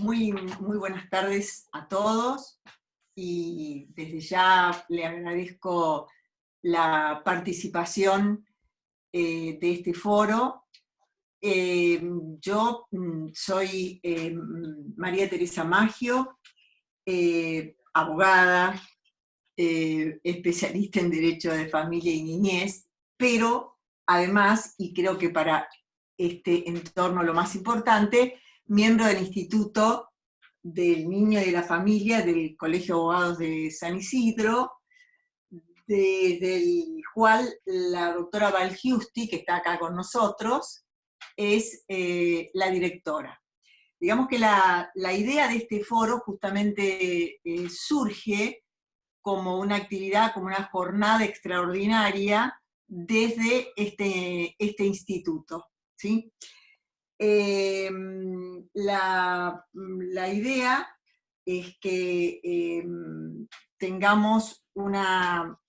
Muy buenas tardes a todos y desde ya le agradezco la participación de este foro. Yo soy María Teresa Maggio, abogada, especialista en Derecho de Familia y Niñez, pero además, y creo que para este entorno lo más importante, miembro del Instituto del Niño y de la Familia del Colegio de Abogados de San Isidro, desde el cual la doctora Val Giusti, que está acá con nosotros, es la directora. Digamos que la idea de este foro justamente surge como una actividad, como una jornada extraordinaria desde este instituto, ¿sí? La idea es que tengamos la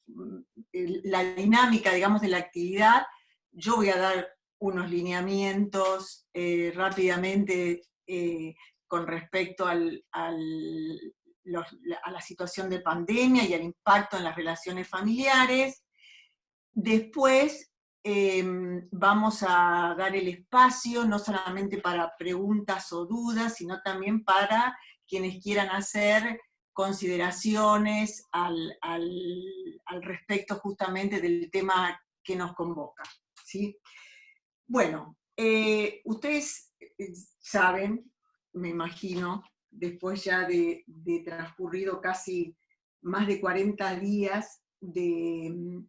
dinámica, digamos, de la actividad. Yo voy a dar unos lineamientos rápidamente con respecto a la situación de pandemia y al impacto en las relaciones familiares. Después vamos a dar el espacio, no solamente para preguntas o dudas, sino también para quienes quieran hacer consideraciones al respecto justamente del tema que nos convoca, ¿sí? Bueno, ustedes saben, me imagino, después ya de transcurrido casi más de 40 días de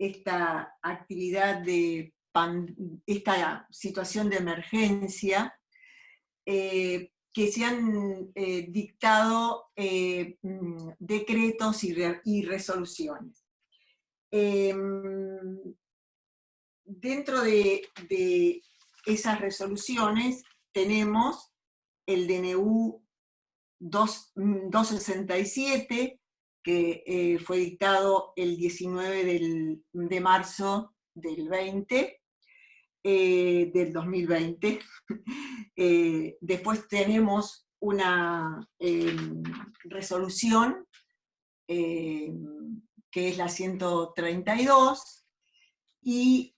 esta actividad esta situación de emergencia, que se han dictado decretos y resoluciones. Dentro de esas resoluciones tenemos el DNU 267, que fue dictado el 19 de marzo del 2020. Después tenemos una resolución que es la 132, y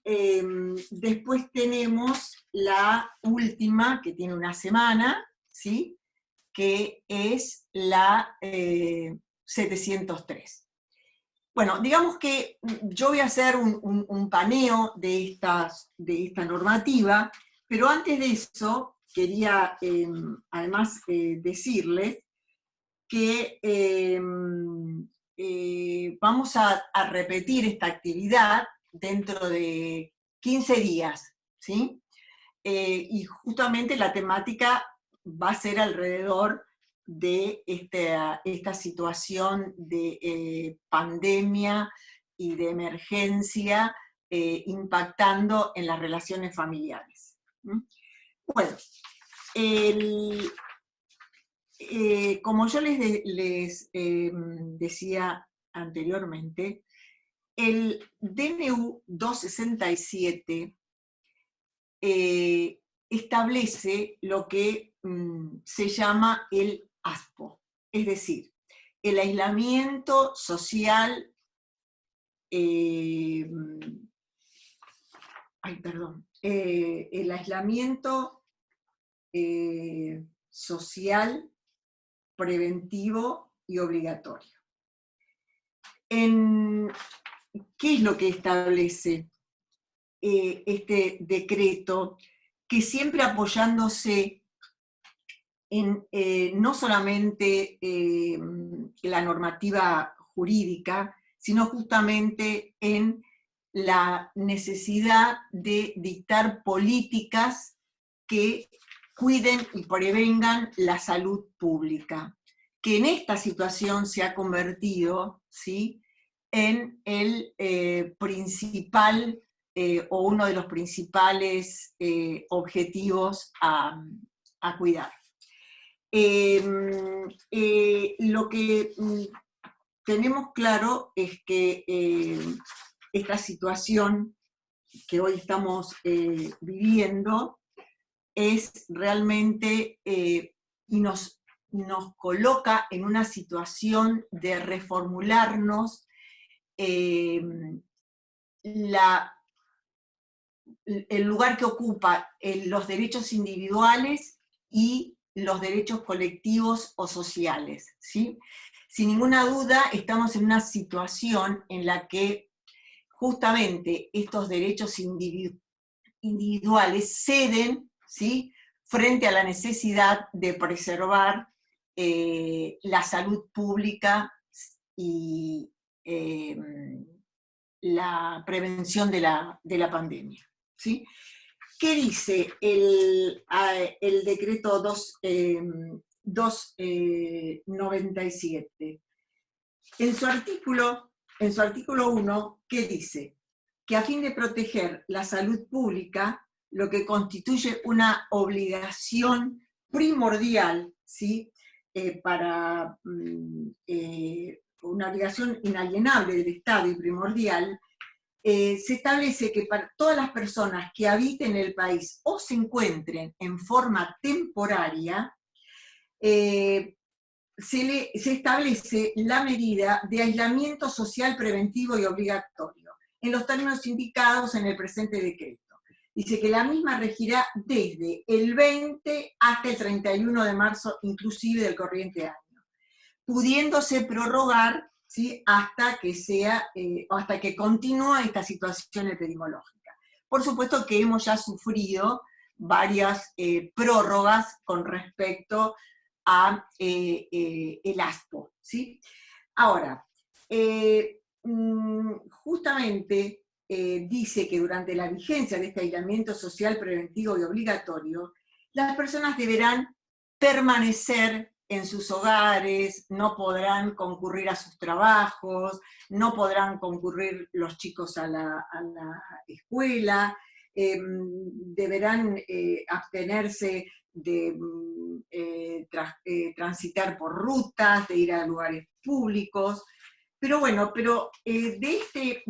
después tenemos la última, que tiene una semana, ¿sí?, que es la 703. Bueno, digamos que yo voy a hacer un paneo de esta normativa, pero antes de eso quería además decirles que vamos a repetir esta actividad dentro de 15 días, ¿sí? Y justamente la temática va a ser alrededor de esta situación de pandemia y de emergencia impactando en las relaciones familiares. Bueno, como yo les decía anteriormente, el DNU 267 establece lo que se llama el ASPO, es decir, el aislamiento social, el aislamiento social preventivo y obligatorio. ¿Qué es lo que establece este decreto? Que siempre apoyándose en no solamente la normativa jurídica, sino justamente en la necesidad de dictar políticas que cuiden y prevengan la salud pública, que en esta situación se ha convertido, ¿sí?, en el principal o uno de los principales objetivos a cuidar. Lo que tenemos claro es que esta situación que hoy estamos viviendo es realmente y nos coloca en una situación de reformularnos el lugar que ocupa los derechos individuales y los derechos colectivos o sociales, ¿sí? Sin ninguna duda estamos en una situación en la que justamente estos derechos individuales ceden, ¿sí?, frente a la necesidad de preservar la salud pública y la prevención de la pandemia, ¿sí? ¿Qué dice el decreto 297? En su artículo 1, ¿qué dice? Que a fin de proteger la salud pública, lo que constituye una obligación primordial, ¿sí?, una obligación inalienable del Estado y primordial, se establece que para todas las personas que habiten el país o se encuentren en forma temporaria, se establece la medida de aislamiento social preventivo y obligatorio, en los términos indicados en el presente decreto. Dice que la misma regirá desde el 20 hasta el 31 de marzo, inclusive del corriente año, pudiéndose prorrogar, ¿sí?, hasta que continúe esta situación epidemiológica. Por supuesto que hemos ya sufrido varias prórrogas con respecto a el ASPO, ¿sí? Ahora, justamente dice que durante la vigencia de este aislamiento social preventivo y obligatorio, las personas deberán permanecer en sus hogares, no podrán concurrir a sus trabajos, no podrán concurrir los chicos a la escuela, deberán abstenerse de transitar por rutas, de ir a lugares públicos. Pero bueno, de este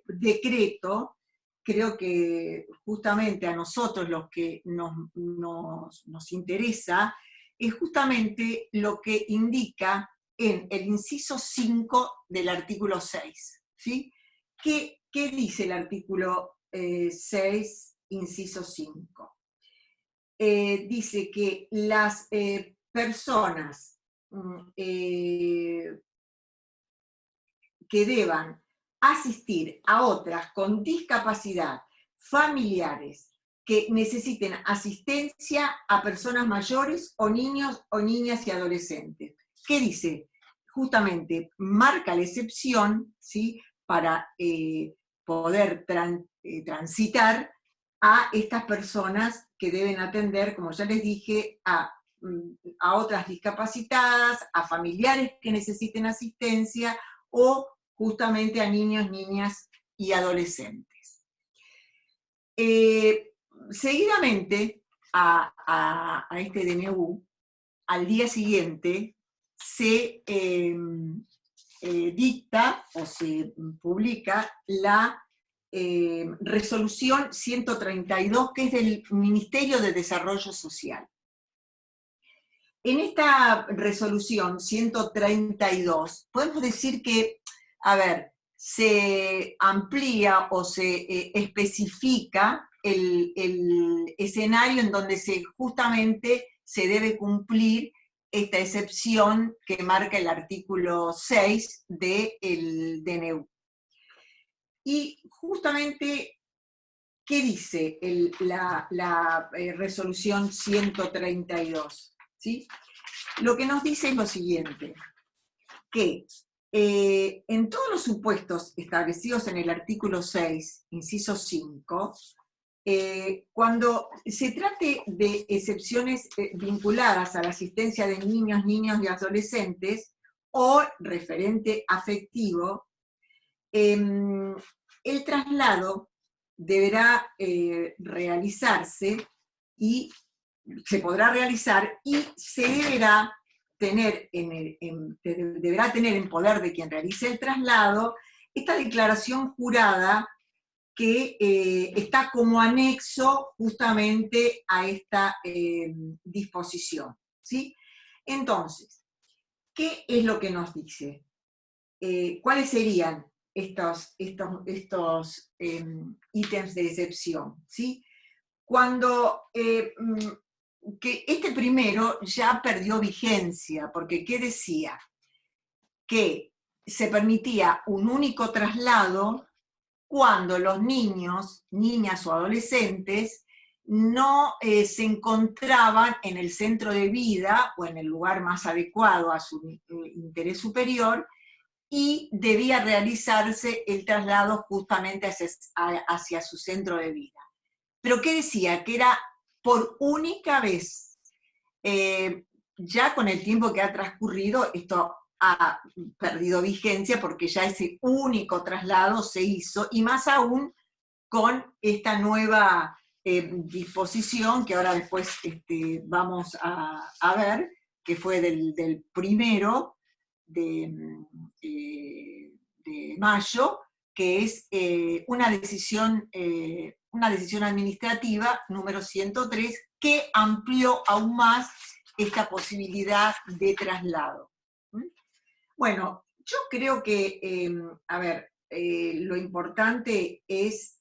decreto, creo que justamente a nosotros los que nos interesa, es justamente lo que indica en el inciso 5 del artículo 6, ¿sí? ¿Qué dice el artículo 6, inciso 5? Dice que las personas que deban asistir a otras con discapacidad, familiares, que necesiten asistencia a personas mayores o niños o niñas y adolescentes. ¿Qué dice? Justamente marca la excepción, ¿sí?, para poder transitar a estas personas que deben atender, como ya les dije, a otras discapacitadas, a familiares que necesiten asistencia o justamente a niños, niñas y adolescentes. Seguidamente a este DNU, al día siguiente, se dicta o se publica la resolución 132, que es del Ministerio de Desarrollo Social. En esta resolución 132, podemos decir que, a ver, se amplía o se especifica el escenario en donde justamente se debe cumplir esta excepción que marca el artículo 6 del DNU. Y justamente, ¿qué dice la resolución 132? ¿Sí? Lo que nos dice es lo siguiente, que en todos los supuestos establecidos en el artículo 6, inciso 5, cuando se trate de excepciones vinculadas a la asistencia de niños, niñas y adolescentes, o referente afectivo, el traslado deberá realizarse y se podrá realizar y se deberá tener en poder de quien realice el traslado esta declaración jurada que está como anexo justamente a esta disposición. ¿sí? Entonces, ¿qué es lo que nos dice? ¿Cuáles serían estos ítems de excepción? ¿Sí? Cuando que este primero ya perdió vigencia, porque ¿qué decía? Que se permitía un único traslado cuando los niños, niñas o adolescentes no se encontraban en el centro de vida o en el lugar más adecuado a su interés superior, y debía realizarse el traslado justamente hacia su centro de vida. Pero ¿qué decía? Que era por única vez. Ya con el tiempo que ha transcurrido, esto ha perdido vigencia porque ya ese único traslado se hizo, y más aún con esta nueva disposición que ahora después vamos a ver, que fue del 1 de mayo, que es una decisión administrativa número 103, que amplió aún más esta posibilidad de traslado. Bueno, yo creo que, lo importante es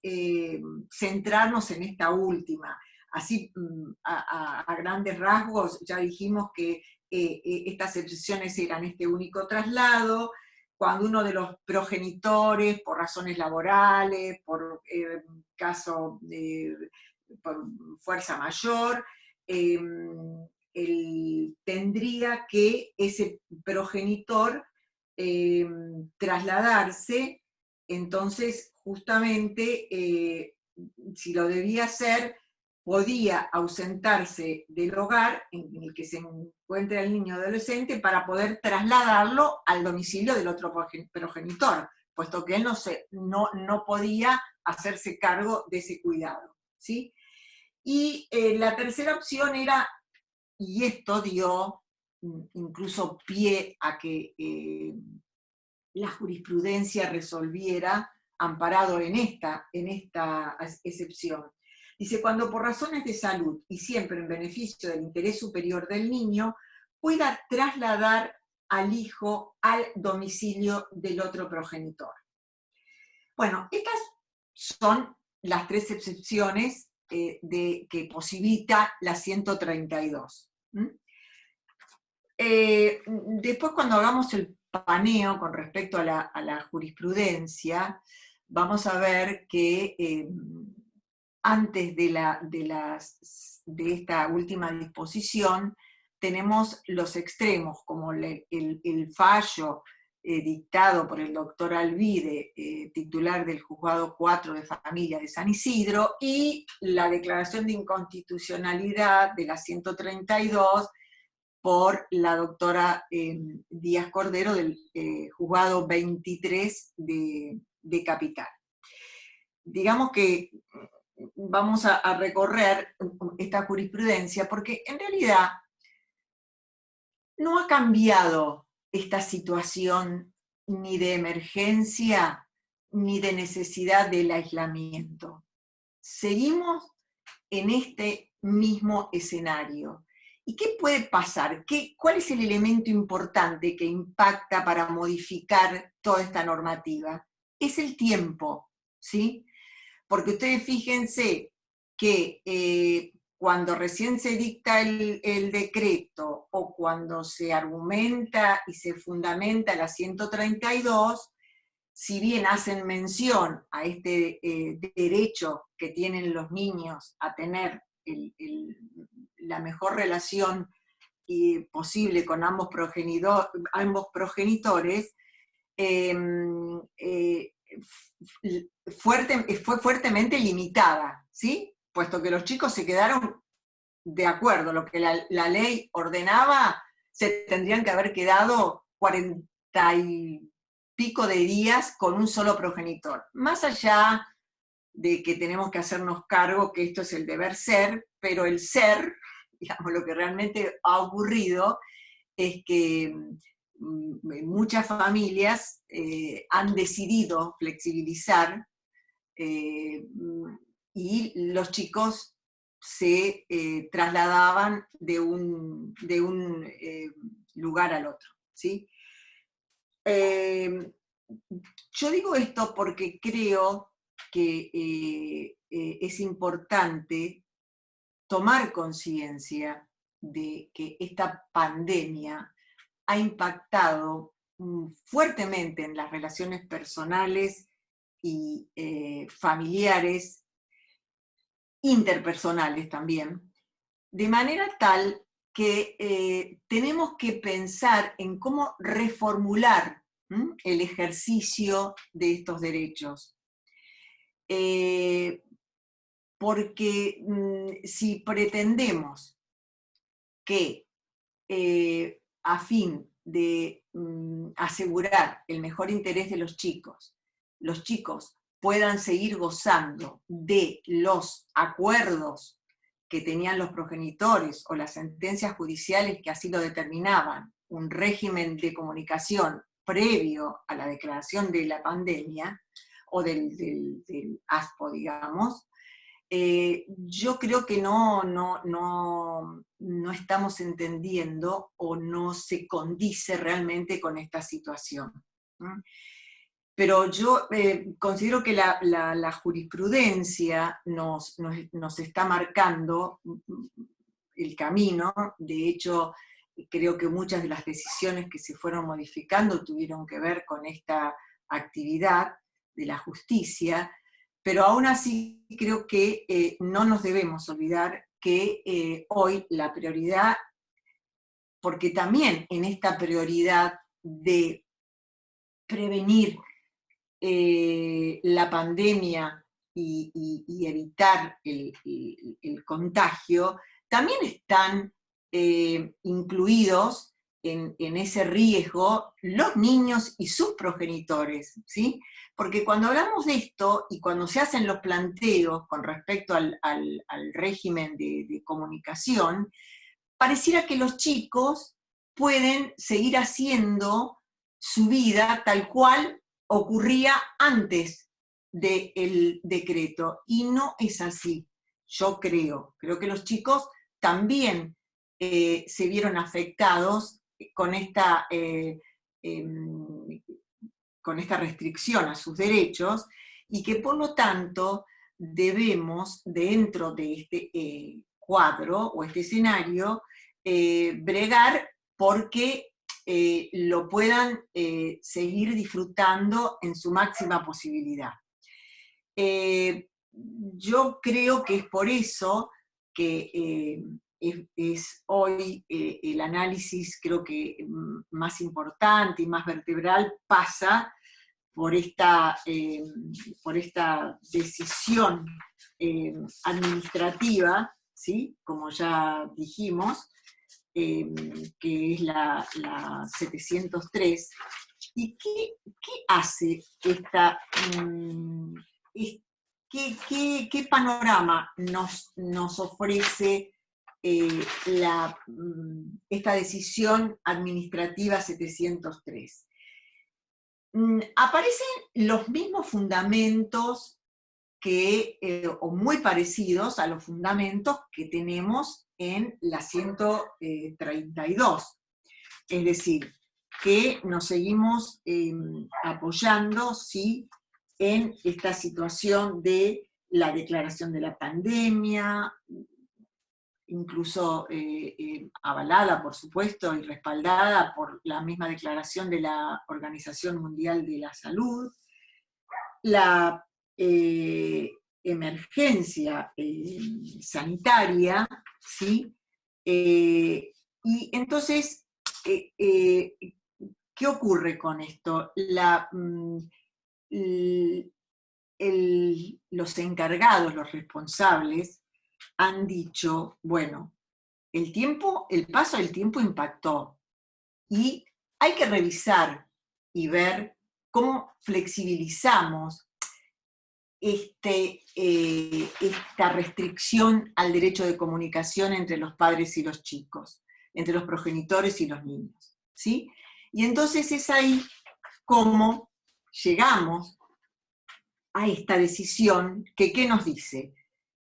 centrarnos en esta última. Así, a grandes rasgos, ya dijimos que estas excepciones eran este único traslado, cuando uno de los progenitores, por razones laborales, por por fuerza mayor, tendría que ese progenitor trasladarse. Entonces justamente si lo debía hacer, podía ausentarse del hogar en el que se encuentra el niño o adolescente para poder trasladarlo al domicilio del otro progenitor, puesto que él no podía hacerse cargo de ese cuidado, ¿sí? Y la tercera opción era, y esto dio incluso pie a que la jurisprudencia resolviera amparado en esta excepción. Dice, cuando por razones de salud y siempre en beneficio del interés superior del niño, pueda trasladar al hijo al domicilio del otro progenitor. Bueno, estas son las tres excepciones que posibilita la 132. Después, cuando hagamos el paneo con respecto a la jurisprudencia, vamos a ver que antes de esta última disposición tenemos los extremos, como el fallo dictado por el doctor Alvide, titular del Juzgado 4 de Familia de San Isidro, y la declaración de inconstitucionalidad de la 132 por la doctora Díaz Cordero del Juzgado 23 de Capital. Digamos que vamos a recorrer esta jurisprudencia porque en realidad no ha cambiado esta situación ni de emergencia ni de necesidad del aislamiento. Seguimos en este mismo escenario. ¿Y qué puede pasar? ¿Cuál es el elemento importante que impacta para modificar toda esta normativa? Es el tiempo, ¿sí? Porque ustedes fíjense que cuando recién se dicta el decreto o cuando se argumenta y se fundamenta la 132, si bien hacen mención a este derecho que tienen los niños a tener la mejor relación posible con ambos progenitores, fue fuertemente limitada, ¿sí? Puesto que los chicos se quedaron de acuerdo a lo que la ley ordenaba, se tendrían que haber quedado 40 y pico de días con un solo progenitor. Más allá de que tenemos que hacernos cargo que esto es el deber ser, pero el ser, digamos, lo que realmente ha ocurrido es que muchas familias han decidido flexibilizar y los chicos se trasladaban de un lugar al otro, ¿sí? Yo digo esto porque creo que es importante tomar conciencia de que esta pandemia ha impactado fuertemente en las relaciones personales y familiares, interpersonales también, de manera tal que tenemos que pensar en cómo reformular el ejercicio de estos derechos. Porque si pretendemos que a fin de asegurar el mejor interés de los chicos puedan seguir gozando de los acuerdos que tenían los progenitores o las sentencias judiciales que así lo determinaban, un régimen de comunicación previo a la declaración de la pandemia, o del ASPO, digamos, yo creo que no estamos entendiendo o no se condice realmente con esta situación. Pero yo considero que la jurisprudencia nos está marcando el camino. De hecho, creo que muchas de las decisiones que se fueron modificando tuvieron que ver con esta actividad de la justicia, pero aún así creo que no nos debemos olvidar que hoy la prioridad, porque también en esta prioridad de prevenir la pandemia y evitar el contagio, también están incluidos en ese riesgo los niños y sus progenitores, ¿sí? Porque cuando hablamos de esto y cuando se hacen los planteos con respecto al régimen de comunicación, pareciera que los chicos pueden seguir haciendo su vida tal cual ocurría antes del decreto, y no es así. Yo creo que los chicos también se vieron afectados con esta restricción a sus derechos, y que por lo tanto debemos, dentro de este cuadro o este escenario, bregar porque lo puedan seguir disfrutando en su máxima posibilidad. Yo creo que es por eso que es hoy el análisis, creo que más importante y más vertebral, pasa por esta decisión administrativa, ¿sí? Como ya dijimos, que es la 703. ¿Y qué hace esta, qué panorama nos ofrece esta decisión administrativa 703? Aparecen los mismos fundamentos o muy parecidos a los fundamentos que tenemos en la 132. Es decir, que nos seguimos apoyando, ¿sí?, en esta situación de la declaración de la pandemia, incluso avalada, por supuesto, y respaldada por la misma declaración de la Organización Mundial de la Salud, la emergencia sanitaria, ¿sí? Y entonces, ¿qué ocurre con esto? Los encargados, los responsables, han dicho, bueno, el paso del tiempo impactó, y hay que revisar y ver cómo flexibilizamos esta restricción al derecho de comunicación entre los padres y los chicos, entre los progenitores y los niños, ¿sí? Y entonces es ahí como llegamos a esta decisión que, ¿qué nos dice?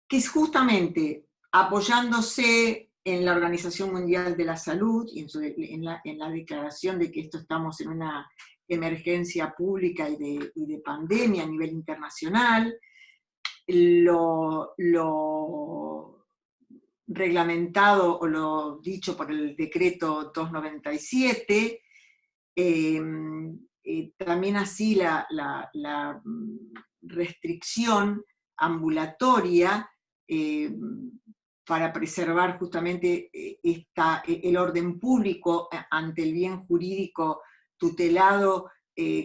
Que es justamente apoyándose en la Organización Mundial de la Salud y en la declaración de que estamos en una emergencia pública y de pandemia a nivel internacional, lo reglamentado o lo dicho por el decreto 297, también así la restricción ambulatoria para preservar justamente el orden público ante el bien jurídico tutelado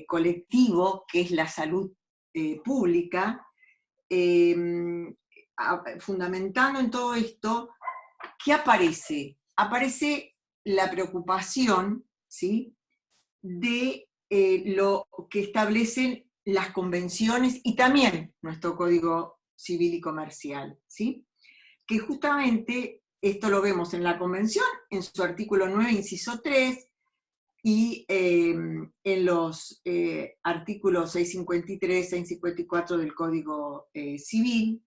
colectivo, que es la salud pública, fundamentando en todo esto, ¿qué aparece? Aparece la preocupación, ¿sí?, de lo que establecen las convenciones y también nuestro Código Civil y Comercial, ¿sí?, que justamente esto lo vemos en la Convención, en su artículo 9, inciso 3, y en los artículos 653, 654 del Código Civil,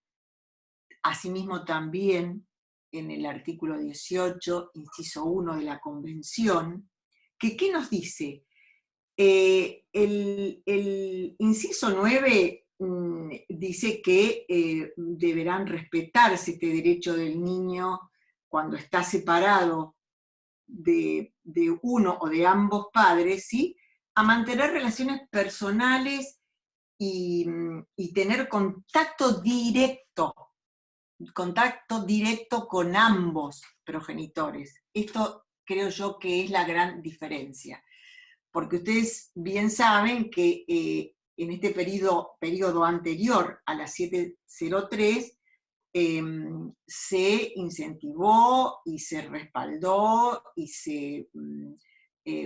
asimismo también en el artículo 18, inciso 1 de la Convención, que ¿qué nos dice? El inciso 9 dice que deberán respetarse este derecho del niño cuando está separado de uno o de ambos padres, ¿sí?, a mantener relaciones personales y tener contacto directo con ambos progenitores. Esto creo yo que es la gran diferencia, porque ustedes bien saben que en este periodo anterior a la 703, se incentivó y se respaldó y se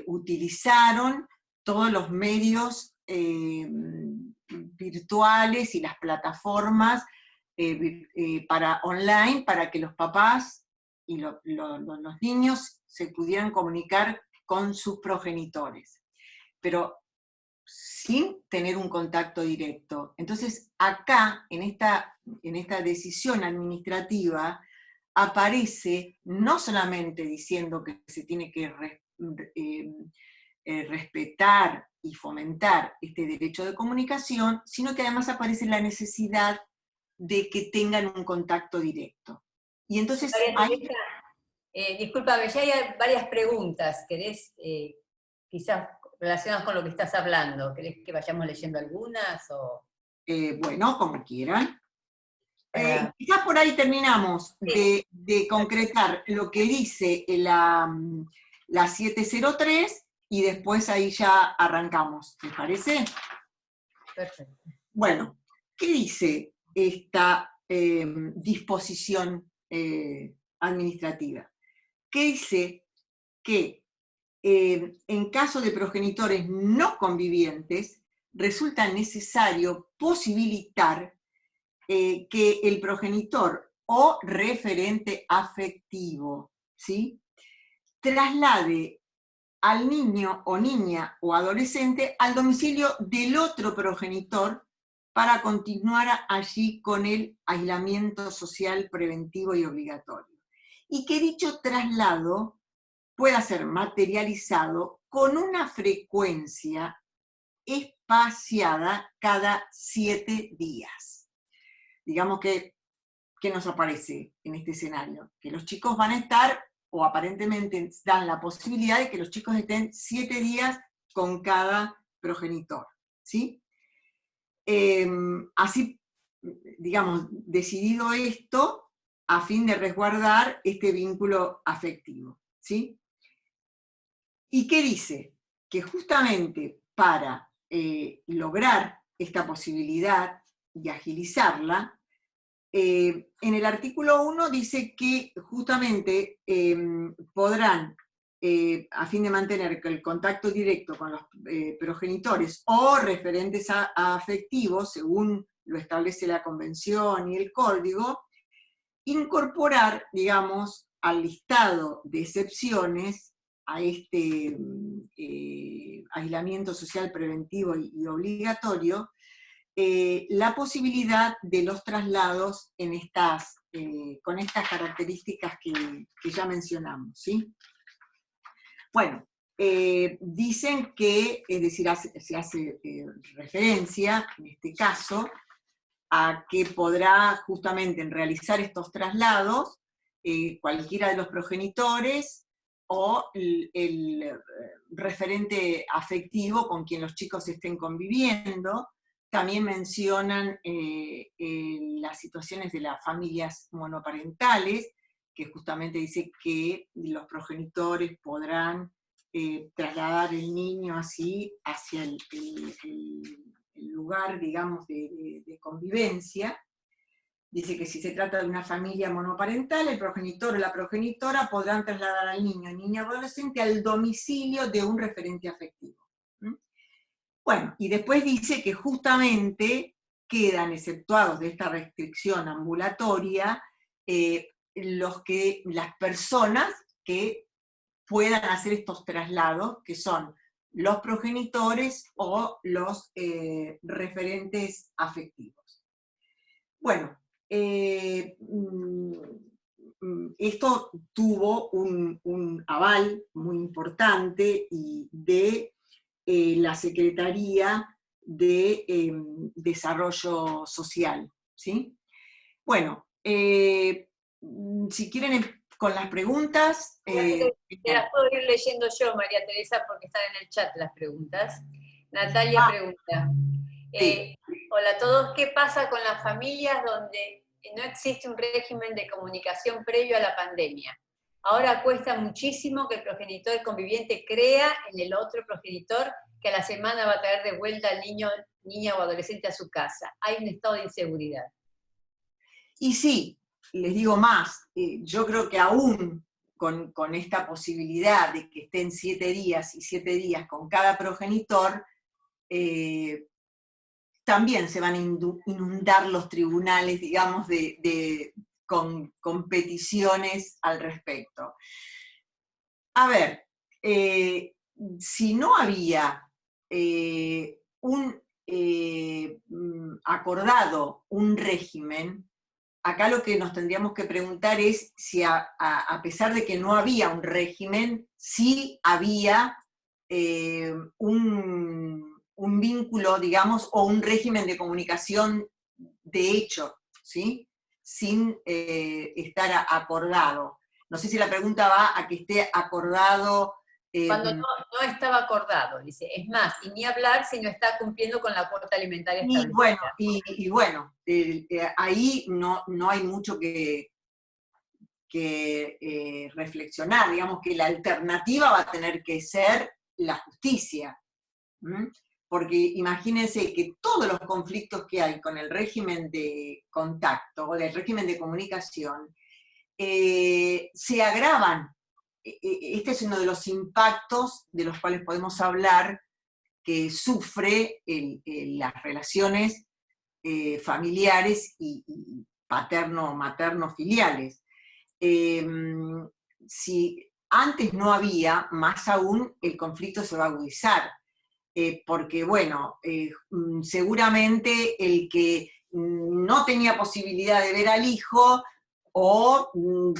utilizaron todos los medios virtuales y las plataformas para online, para que los papás y los niños se pudieran comunicar con sus progenitores, pero sin tener un contacto directo. Entonces, acá, en esta decisión administrativa, aparece no solamente diciendo que se tiene que respetar y fomentar este derecho de comunicación, sino que además aparece la necesidad de que tengan un contacto directo. Y entonces ahí... discúlpame, ya hay varias preguntas. ¿Querés, quizás relacionadas con lo que estás hablando? ¿Querés que vayamos leyendo algunas? O... bueno, como quieran. Quizás por ahí terminamos de concretar lo que dice la 703 y después ahí ya arrancamos. ¿Les parece? Perfecto. Bueno, ¿qué dice esta disposición administrativa? Que dice que en caso de progenitores no convivientes, resulta necesario posibilitar que el progenitor o referente afectivo, ¿sí?, traslade al niño o niña o adolescente al domicilio del otro progenitor para continuar allí con el aislamiento social preventivo y obligatorio. Y que dicho traslado pueda ser materializado con una frecuencia espaciada cada 7 días. Digamos que, ¿qué nos aparece en este escenario? Que los chicos van a estar, o aparentemente dan la posibilidad de que los chicos estén 7 días con cada progenitor, ¿sí? Así, digamos, decidido esto a fin de resguardar este vínculo afectivo, ¿sí? ¿Y qué dice? Que justamente para lograr esta posibilidad y agilizarla, en el artículo 1 dice que justamente podrán, a fin de mantener el contacto directo con los progenitores o referentes afectivos, según lo establece la Convención y el Código, incorporar, digamos, al listado de excepciones a este aislamiento social preventivo y obligatorio, la posibilidad de los traslados en estas con estas características que ya mencionamos, ¿sí? Bueno, dicen que, es decir, se hace referencia, en este caso, a que podrá justamente en realizar estos traslados cualquiera de los progenitores o el referente afectivo con quien los chicos estén conviviendo. También mencionan las situaciones de las familias monoparentales, que justamente dice que los progenitores podrán trasladar el niño así hacia el lugar, digamos, de convivencia. Dice que si se trata de una familia monoparental, el progenitor o la progenitora podrán trasladar al niño o niña adolescente al domicilio de un referente afectivo. Bueno, y después dice que justamente quedan exceptuados de esta restricción ambulatoria las personas que puedan hacer estos traslados, que son los progenitores o los referentes afectivos. Bueno, esto tuvo un aval muy importante de la Secretaría de Desarrollo Social, ¿sí? Bueno, si quieren con las preguntas... Te las puedo ir leyendo yo, María Teresa, porque están en el chat las preguntas. Natalia pregunta, sí. hola a todos, ¿qué pasa con las familias donde no existe un régimen de comunicación previo a la pandemia? Ahora cuesta muchísimo que el progenitor conviviente crea en el otro progenitor que a la semana va a traer de vuelta al niño, niña o adolescente a su casa. Hay un estado de inseguridad. Y sí, les digo más, yo creo que aún con esta posibilidad de que estén 7 días y 7 días con cada progenitor, también se van a inundar los tribunales, digamos, con peticiones al respecto. A ver, si no había acordado un régimen, acá lo que nos tendríamos que preguntar es si a pesar de que no había un régimen, sí había un vínculo, digamos, o un régimen de comunicación de hecho, ¿sí? Sin estar acordado. No sé si la pregunta va a que esté acordado. Cuando no estaba acordado, dice, es más, y ni hablar si no está cumpliendo con la cuota alimentaria establecida. Y bueno, ahí no hay mucho que reflexionar, digamos que la alternativa va a tener que ser la justicia. Porque imagínense que todos los conflictos que hay con el régimen de contacto o del régimen de comunicación se agravan. Este es uno de los impactos de los cuales podemos hablar que sufre las relaciones familiares y paterno-materno-filiales. Si antes no había, más aún el conflicto se va a agudizar. Porque, bueno, seguramente el que no tenía posibilidad de ver al hijo o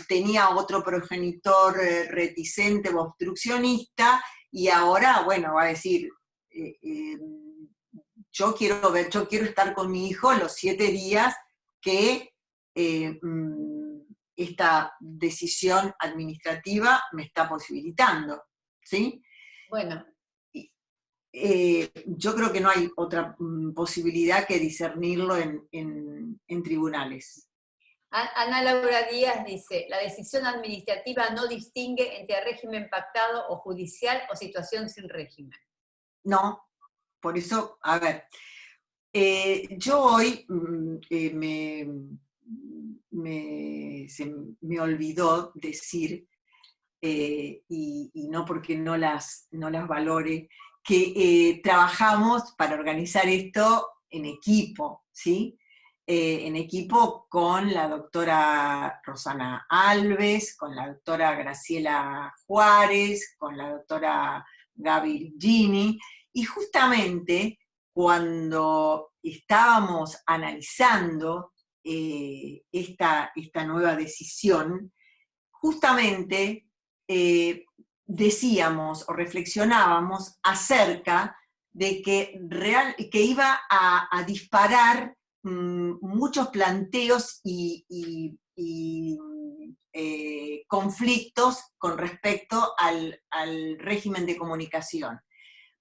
tenía otro progenitor reticente o obstruccionista, y ahora, bueno, va a decir, yo quiero estar con mi hijo los 7 días que esta decisión administrativa me está posibilitando, ¿sí? Bueno. Yo creo que no hay otra posibilidad que discernirlo en tribunales. Ana Laura Díaz dice, la decisión administrativa no distingue entre régimen pactado o judicial o situación sin régimen. No, por eso, a ver, yo hoy se me olvidó decir, y no porque no las valore, que trabajamos para organizar esto en equipo, ¿sí? En equipo con la doctora Rosana Alves, con la doctora Graciela Juárez, con la doctora Gaby Gini, y justamente cuando estábamos analizando esta nueva decisión, justamente decíamos o reflexionábamos acerca de que iba a disparar muchos planteos y conflictos con respecto al régimen de comunicación.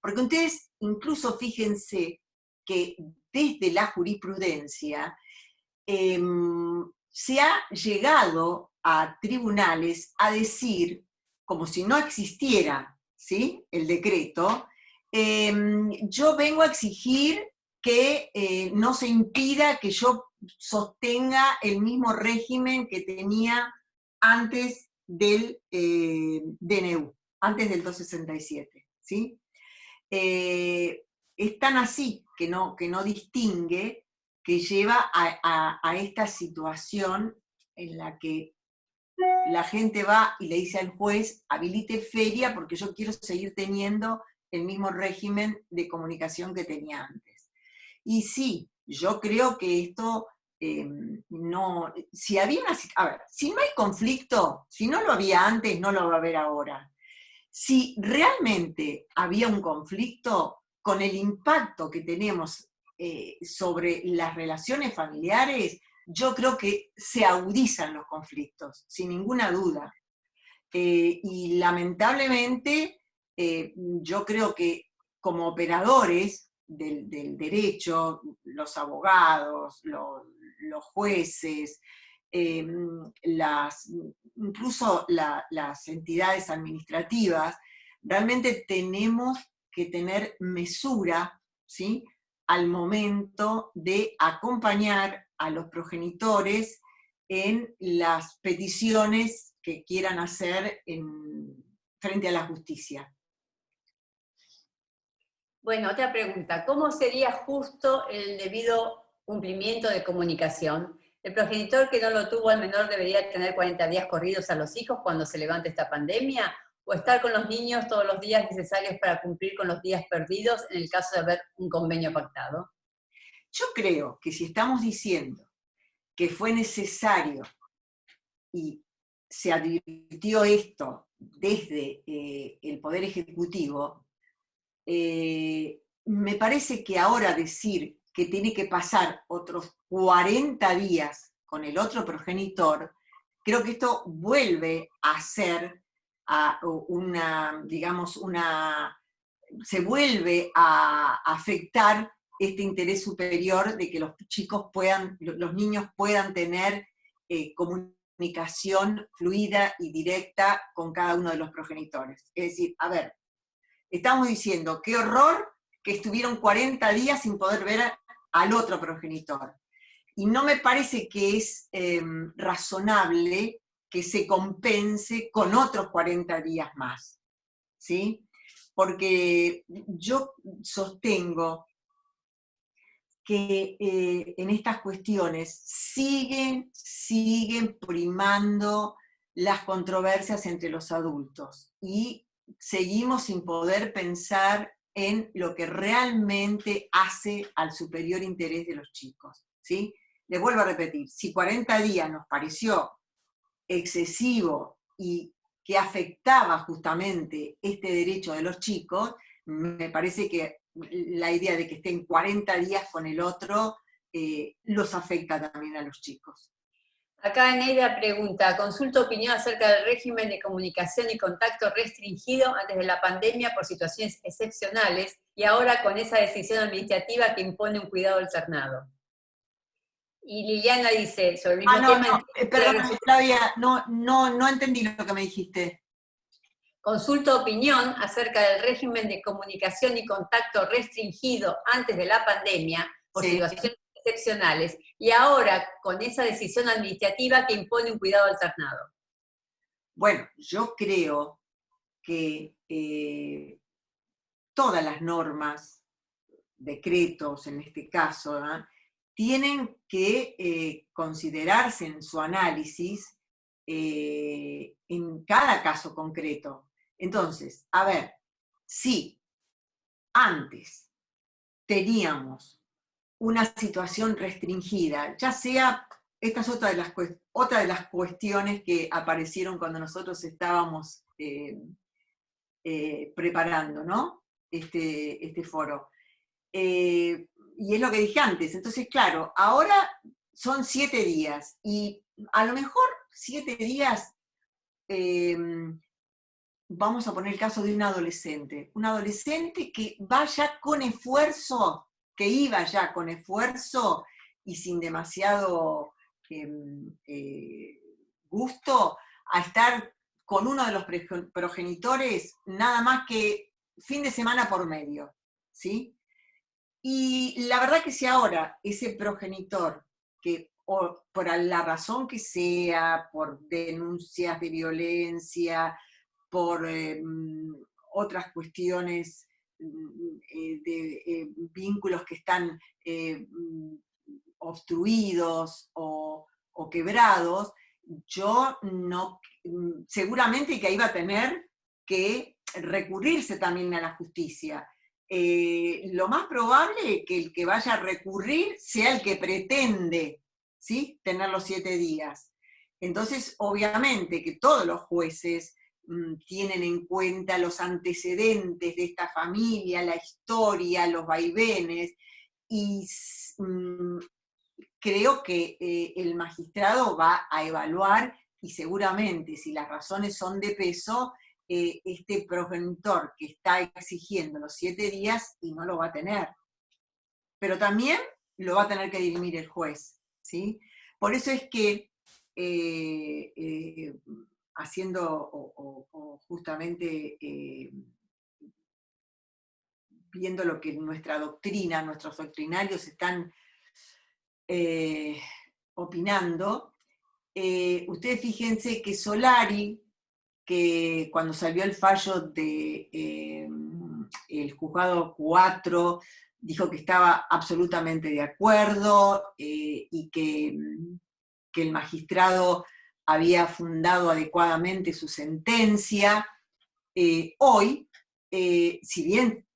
Porque ustedes incluso fíjense que desde la jurisprudencia se ha llegado a tribunales a decir, como si no existiera, ¿sí?, el decreto, yo vengo a exigir que no se impida que yo sostenga el mismo régimen que tenía antes del DNU, antes del 267, ¿sí? Es tan así que no distingue, que lleva a esta situación en la que la gente va y le dice al juez, habilite feria porque yo quiero seguir teniendo el mismo régimen de comunicación que tenía antes. Y sí, yo creo que esto no, si había a ver, si no hay conflicto, si no lo había antes, no lo va a haber ahora. Si realmente había un conflicto, con el impacto que tenemos sobre las relaciones familiares, yo creo que se agudizan los conflictos, sin ninguna duda. Y lamentablemente, yo creo que como operadores del derecho, los abogados, los jueces, incluso las entidades administrativas, realmente tenemos que tener mesura, ¿sí?, al momento de acompañar a los progenitores en las peticiones que quieran hacer frente a la justicia. Bueno, otra pregunta. ¿Cómo sería justo el debido cumplimiento de comunicación? ¿El progenitor que no lo tuvo al menor debería tener 40 días corridos a los hijos cuando se levante esta pandemia? ¿O estar con los niños todos los días necesarios para cumplir con los días perdidos en el caso de haber un convenio pactado? Yo creo que si estamos diciendo que fue necesario y se advirtió esto desde el Poder Ejecutivo, me parece que ahora decir que tiene que pasar otros 40 días con el otro progenitor, creo que esto vuelve a ser se vuelve a afectar este interés superior de que los niños puedan tener comunicación fluida y directa con cada uno de los progenitores. Es decir, a ver, estamos diciendo, qué horror que estuvieron 40 días sin poder ver al otro progenitor. Y no me parece que es razonable que se compense con otros 40 días más, ¿sí? Porque yo sostengo que en estas cuestiones siguen primando las controversias entre los adultos y seguimos sin poder pensar en lo que realmente hace al superior interés de los chicos, ¿sí? Les vuelvo a repetir, si 40 días nos pareció excesivo y que afectaba justamente este derecho de los chicos, me parece que la idea de que estén 40 días con el otro los afecta también a los chicos. Acá Neida pregunta, consulta opinión acerca del régimen de comunicación y contacto restringido antes de la pandemia por situaciones excepcionales y ahora con esa decisión administrativa que impone un cuidado alternado. Y Liliana dice, sobre el mismo tema... Perdón, Flavia, no entendí lo que me dijiste. Consulta opinión acerca del régimen de comunicación y contacto restringido antes de la pandemia por situaciones excepcionales y ahora con esa decisión administrativa que impone un cuidado alternado. Bueno, yo creo que todas las normas, decretos en este caso, ¿eh?, tienen que considerarse en su análisis en cada caso concreto. Entonces, a ver, si antes teníamos una situación restringida, ya sea esta es otra de las cuestiones que aparecieron cuando nosotros estábamos preparando, ¿no? Este foro. Y es lo que dije antes. Entonces, claro, ahora son 7 días, y a lo mejor 7 días, vamos a poner el caso de un adolescente que vaya con esfuerzo, que iba ya con esfuerzo y sin demasiado gusto a estar con uno de los progenitores nada más que fin de semana por medio, ¿sí? Y la verdad que si ahora ese progenitor, que por la razón que sea, por denuncias de violencia, por otras cuestiones de vínculos que están obstruidos o quebrados, yo no, seguramente que ahí va a tener que recurrirse también a la justicia. Lo más probable es que el que vaya a recurrir sea el que pretende, ¿sí?, tener los 7 días. Entonces, obviamente que todos los jueces tienen en cuenta los antecedentes de esta familia, la historia, los vaivenes, y creo que el magistrado va a evaluar, y seguramente si las razones son de peso, este progenitor que está exigiendo los 7 días y no lo va a tener. Pero también lo va a tener que dirimir el juez, ¿sí? Por eso es que haciendo o justamente viendo lo que nuestra doctrina, nuestros doctrinarios están opinando, ustedes fíjense que Solari, que cuando salió el fallo de el juzgado 4, dijo que estaba absolutamente de acuerdo y que el magistrado había fundado adecuadamente su sentencia. Hoy, si bien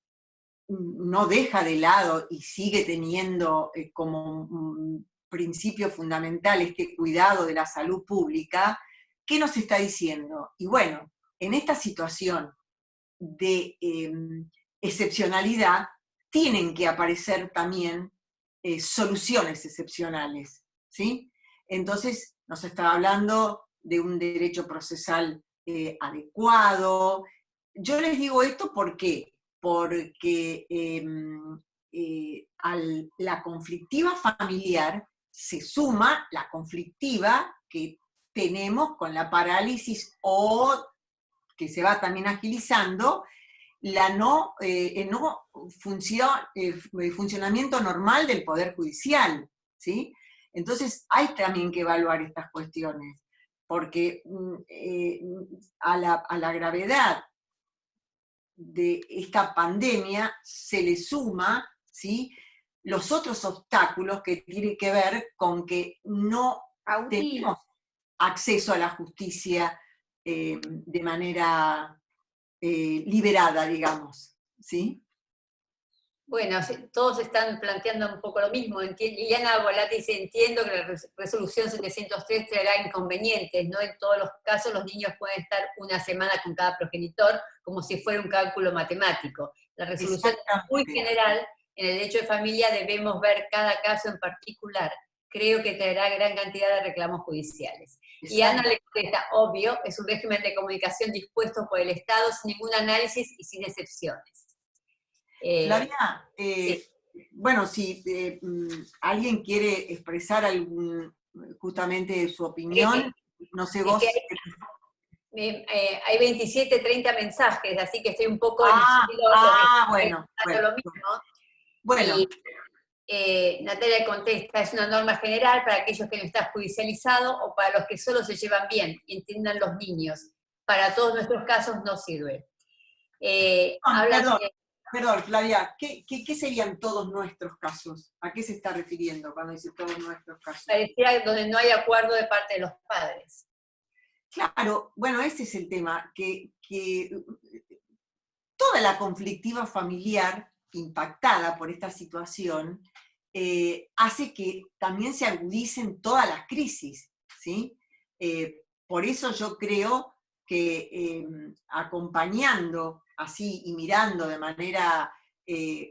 no deja de lado y sigue teniendo como un principio fundamental este cuidado de la salud pública, ¿qué nos está diciendo? Y bueno, en esta situación de excepcionalidad, tienen que aparecer también soluciones excepcionales, ¿sí? Entonces, nos estaba hablando de un derecho procesal adecuado. Yo les digo esto porque a la conflictiva familiar se suma la conflictiva que tenemos con la parálisis, o que se va también agilizando, la funcionamiento normal del Poder Judicial, ¿sí? Entonces hay también que evaluar estas cuestiones, porque a la gravedad de esta pandemia se le suma, ¿sí?, los otros obstáculos que tienen que ver con que no tenemos acceso a la justicia de manera liberada, digamos, ¿sí? Bueno, todos están planteando un poco lo mismo. Liliana Volati dice, entiendo que la resolución 703 traerá inconvenientes, no en todos los casos los niños pueden estar una semana con cada progenitor, como si fuera un cálculo matemático. La resolución es muy general, en el derecho de familia debemos ver cada caso en particular. Creo que traerá gran cantidad de reclamos judiciales. Exacto. Y Ana le contesta, obvio, es un régimen de comunicación dispuesto por el Estado sin ningún análisis y sin excepciones. Flavia, sí. Bueno, si alguien quiere expresar justamente su opinión, no sé vos. Hay 27, 30 mensajes, así que estoy un poco bueno, lo mismo. Bueno. Y Natalia contesta, es una norma general para aquellos que no están judicializados o para los que solo se llevan bien y entiendan los niños. Para todos nuestros casos no sirve. Perdón, Flavia, ¿qué serían todos nuestros casos? ¿A qué se está refiriendo cuando dice todos nuestros casos? Parecía donde no hay acuerdo de parte de los padres. Claro, bueno, ese es el tema, que toda la conflictiva familiar impactada por esta situación hace que también se agudicen todas las crisis, ¿sí? Por eso yo creo que acompañando así y mirando de manera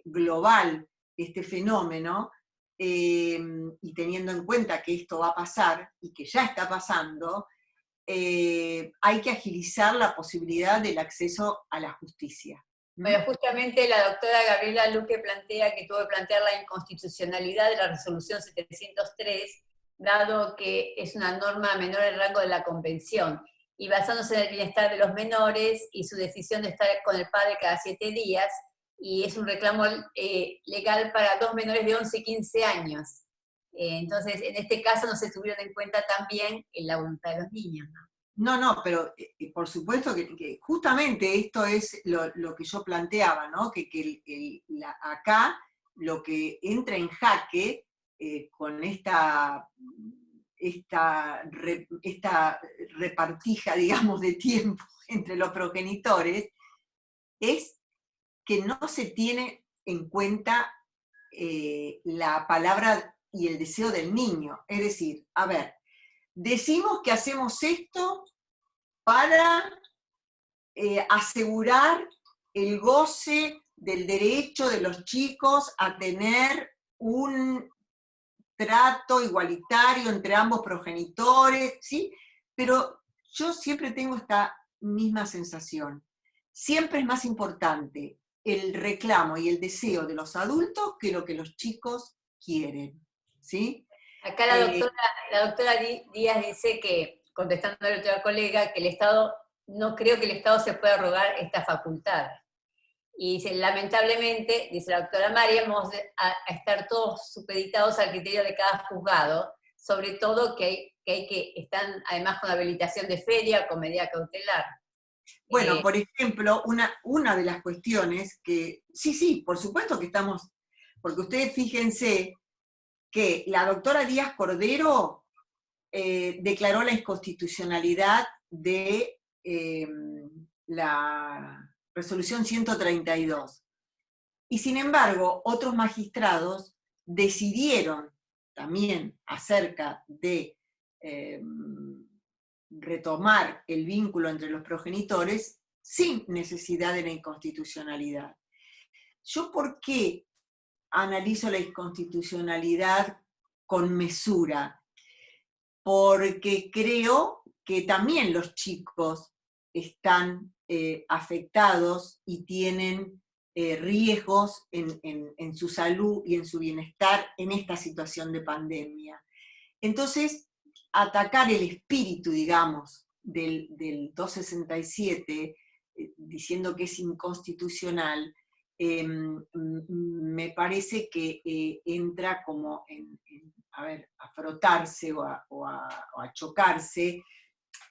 global este fenómeno, y teniendo en cuenta que esto va a pasar y que ya está pasando, hay que agilizar la posibilidad del acceso a la justicia. Bueno, justamente la doctora Gabriela Luque plantea que tuvo que plantear la inconstitucionalidad de la resolución 703, dado que es una norma menor en rango de la Convención, y basándose en el bienestar de los menores y su decisión de estar con el padre cada 7 días, y es un reclamo legal para 2 menores de 11 y 15 años. Entonces, en este caso no se tuvieron en cuenta también la voluntad de los niños, ¿no? No, pero por supuesto que justamente esto es lo que yo planteaba, ¿no? Que acá lo que entra en jaque con esta repartija, digamos, de tiempo entre los progenitores, es que no se tiene en cuenta la palabra y el deseo del niño. Es decir, a ver, decimos que hacemos esto para asegurar el goce del derecho de los chicos a tener un trato igualitario entre ambos progenitores, ¿sí? Pero yo siempre tengo esta misma sensación. Siempre es más importante el reclamo y el deseo de los adultos que lo que los chicos quieren, ¿sí? Acá la doctora Díaz dice que, contestando a la otra colega, que el Estado, no creo que el Estado se pueda arrogar esta facultad. Y dice, lamentablemente, dice la doctora María, vamos a estar todos supeditados al criterio de cada juzgado, sobre todo que están además con habilitación de feria, con medida cautelar. Bueno, por ejemplo, una de las cuestiones que, sí, por supuesto que estamos, porque ustedes fíjense que la doctora Díaz Cordero declaró la inconstitucionalidad de la resolución 132. Y sin embargo, otros magistrados decidieron también acerca de retomar el vínculo entre los progenitores sin necesidad de la inconstitucionalidad. ¿Yo por qué analizo la inconstitucionalidad con mesura? Porque creo que también los chicos están afectados y tienen riesgos en su salud y en su bienestar en esta situación de pandemia. Entonces, atacar el espíritu, digamos, del 267, diciendo que es inconstitucional, me parece que entra como a frotarse o a chocarse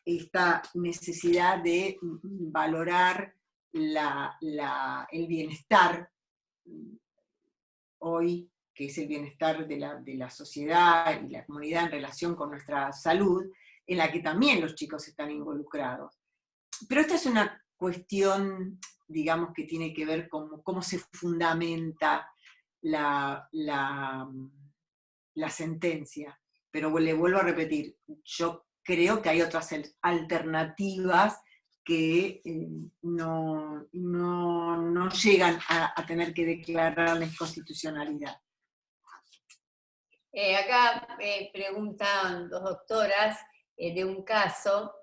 esta necesidad de valorar el bienestar hoy, que es el bienestar de la sociedad y la comunidad en relación con nuestra salud, en la que también los chicos están involucrados. Pero esta es una cuestión, digamos, que tiene que ver con cómo se fundamenta la sentencia. Pero le vuelvo a repetir, yo creo que hay otras alternativas que no llegan a tener que declarar la inconstitucionalidad. Acá preguntan dos doctoras de un caso.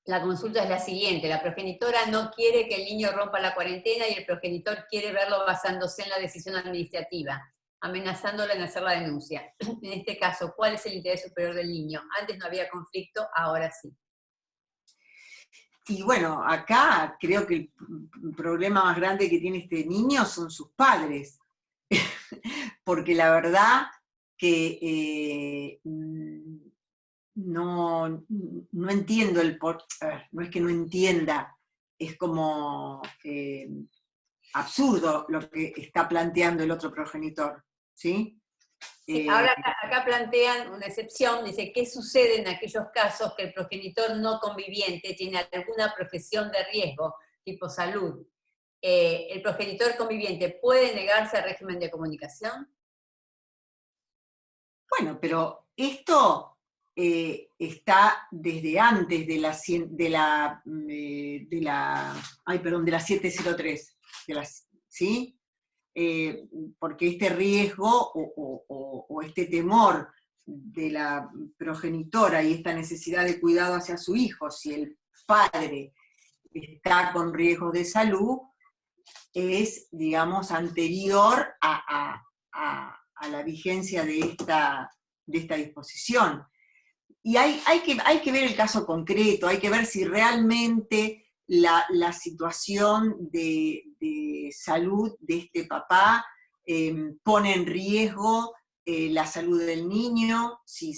La consulta es la siguiente: la progenitora no quiere que el niño rompa la cuarentena y el progenitor quiere verlo basándose en la decisión administrativa, amenazándolo en hacer la denuncia. En este caso, ¿cuál es el interés superior del niño? Antes no había conflicto, ahora sí. Y bueno, acá creo que el problema más grande que tiene este niño son sus padres, porque la verdad que no entiendo no es que no entienda, es como absurdo lo que está planteando el otro progenitor, ¿sí? Sí, ahora acá plantean una excepción, dice, ¿qué sucede en aquellos casos que el progenitor no conviviente tiene alguna profesión de riesgo, tipo salud? ¿El progenitor conviviente puede negarse al régimen de comunicación? Bueno, pero esto está desde antes de la 703, ¿sí? Porque este riesgo o este temor de la progenitora y esta necesidad de cuidado hacia su hijo, si el padre está con riesgos de salud, es, digamos, anterior a la vigencia de esta disposición. Y hay que ver el caso concreto, hay que ver si realmente la situación de salud de este papá pone en riesgo la salud del niño, si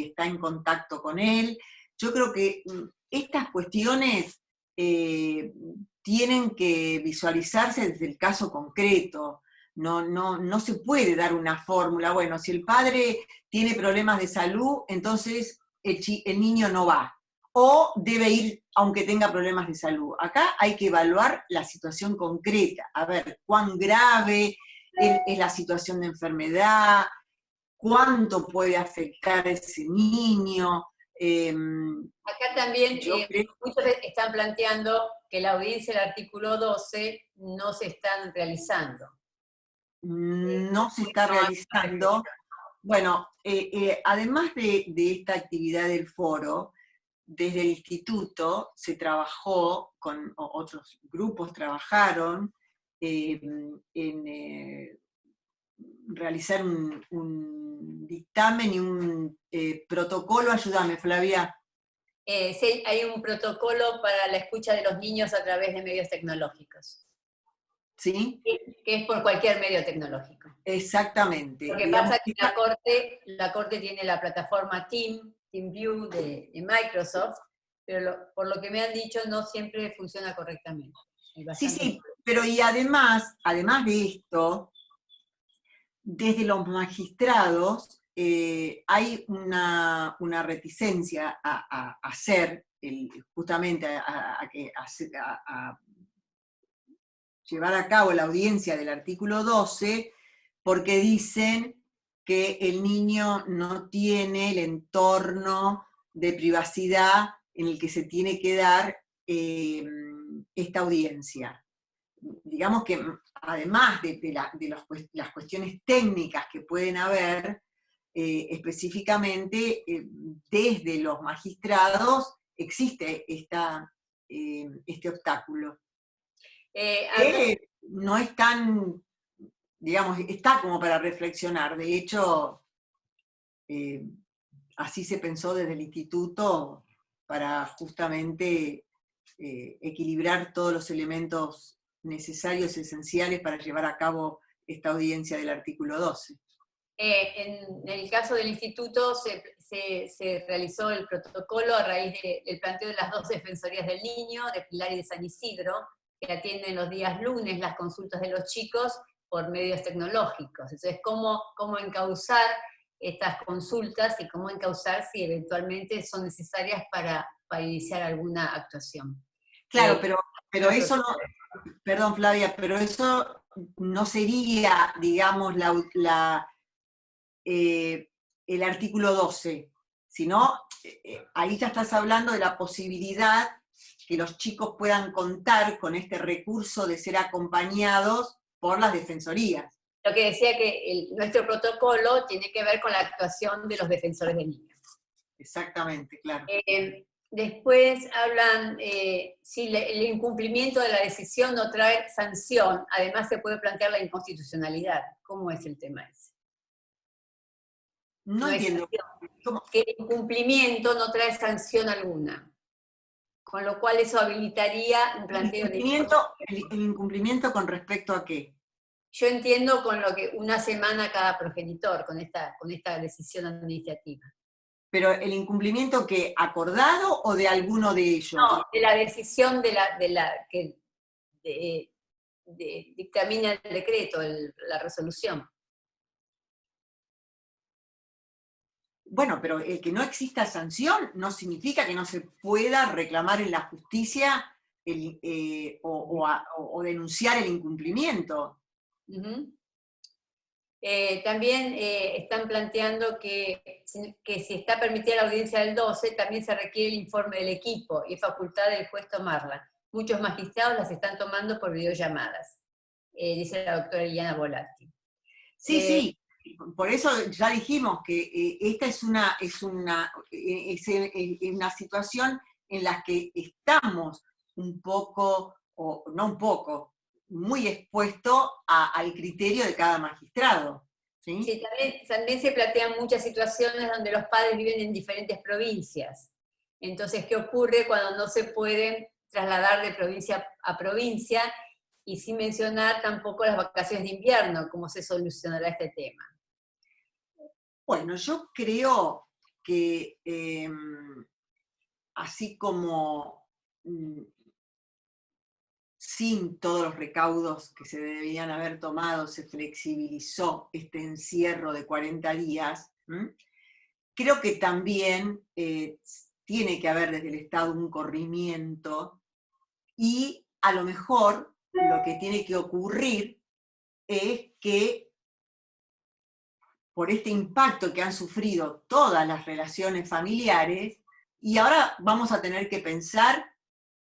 está en contacto con él. Yo creo que estas cuestiones tienen que visualizarse desde el caso concreto. No se puede dar una fórmula. Bueno, si el padre tiene problemas de salud, entonces el niño no va. O debe ir aunque tenga problemas de salud. Acá hay que evaluar la situación concreta, a ver cuán grave es la situación de enfermedad, cuánto puede afectar a ese niño. Acá también muchos están planteando que la audiencia del artículo 12 no se están realizando. No se está realizando. Bueno, además de esta actividad del foro, desde el instituto se trabajó, otros grupos trabajaron en realizar un dictamen y un protocolo. Ayúdame, Flavia. Sí, hay un protocolo para la escucha de los niños a través de medios tecnológicos. ¿Sí? Que es por cualquier medio tecnológico. Exactamente. Lo que pasa es que la Corte tiene la plataforma TeamView de Microsoft, pero por lo que me han dicho no siempre funciona correctamente. Sí, pero y además de esto, desde los magistrados hay una reticencia a hacer, justamente a llevar a cabo la audiencia del artículo 12, porque dicen que el niño no tiene el entorno de privacidad en el que se tiene que dar esta audiencia. Digamos que además de las cuestiones técnicas que pueden haber, específicamente desde los magistrados existe este obstáculo. No es tan, digamos, está como para reflexionar. De hecho, así se pensó desde el instituto para justamente equilibrar todos los elementos necesarios, esenciales para llevar a cabo esta audiencia del artículo 12. En el caso del instituto se realizó el protocolo a raíz del planteo de las dos defensorías del niño, de Pilar y de San Isidro, que atienden los días lunes las consultas de los chicos por medios tecnológicos. Entonces, ¿cómo encauzar estas consultas y cómo encauzar si eventualmente son necesarias para iniciar alguna actuación? Claro, pero eso no, perdón Flavia, pero eso no sería, digamos, el artículo 12, sino ahí ya estás hablando de la posibilidad que los chicos puedan contar con este recurso de ser acompañados por las defensorías. Lo que decía que nuestro protocolo tiene que ver con la actuación de los defensores de niños. Exactamente, claro. Después hablan, si el incumplimiento de la decisión no trae sanción, además se puede plantear la inconstitucionalidad. ¿Cómo es el tema ese? No entiendo. Que el incumplimiento no trae sanción alguna. Con lo cual eso habilitaría un planteo de... ¿El incumplimiento con respecto a qué? Yo entiendo con lo que una semana cada progenitor, con esta decisión administrativa. ¿Pero el incumplimiento que acordado o de alguno de ellos? No, de la decisión que dictamina el decreto, la resolución. Bueno, pero el que no exista sanción no significa que no se pueda reclamar en la justicia o denunciar el incumplimiento. También están planteando que si está permitida la audiencia del 12, también se requiere el informe del equipo y facultad del juez tomarla. Muchos magistrados las están tomando por videollamadas, dice la doctora Eliana Volatti. Sí, sí, por eso ya dijimos que esta es una situación en la que estamos un poco, o no un poco, muy expuesto al criterio de cada magistrado. ¿Sí? Sí, también se plantean muchas situaciones donde los padres viven en diferentes provincias. Entonces, ¿qué ocurre cuando no se pueden trasladar de provincia a provincia? Y sin mencionar tampoco las vacaciones de invierno, ¿cómo se solucionará este tema? Bueno, yo creo que así como sin todos los recaudos que se debían haber tomado, se flexibilizó este encierro de 40 días, creo que también tiene que haber desde el Estado un corrimiento y a lo mejor lo que tiene que ocurrir es que por este impacto que han sufrido todas las relaciones familiares, y ahora vamos a tener que pensar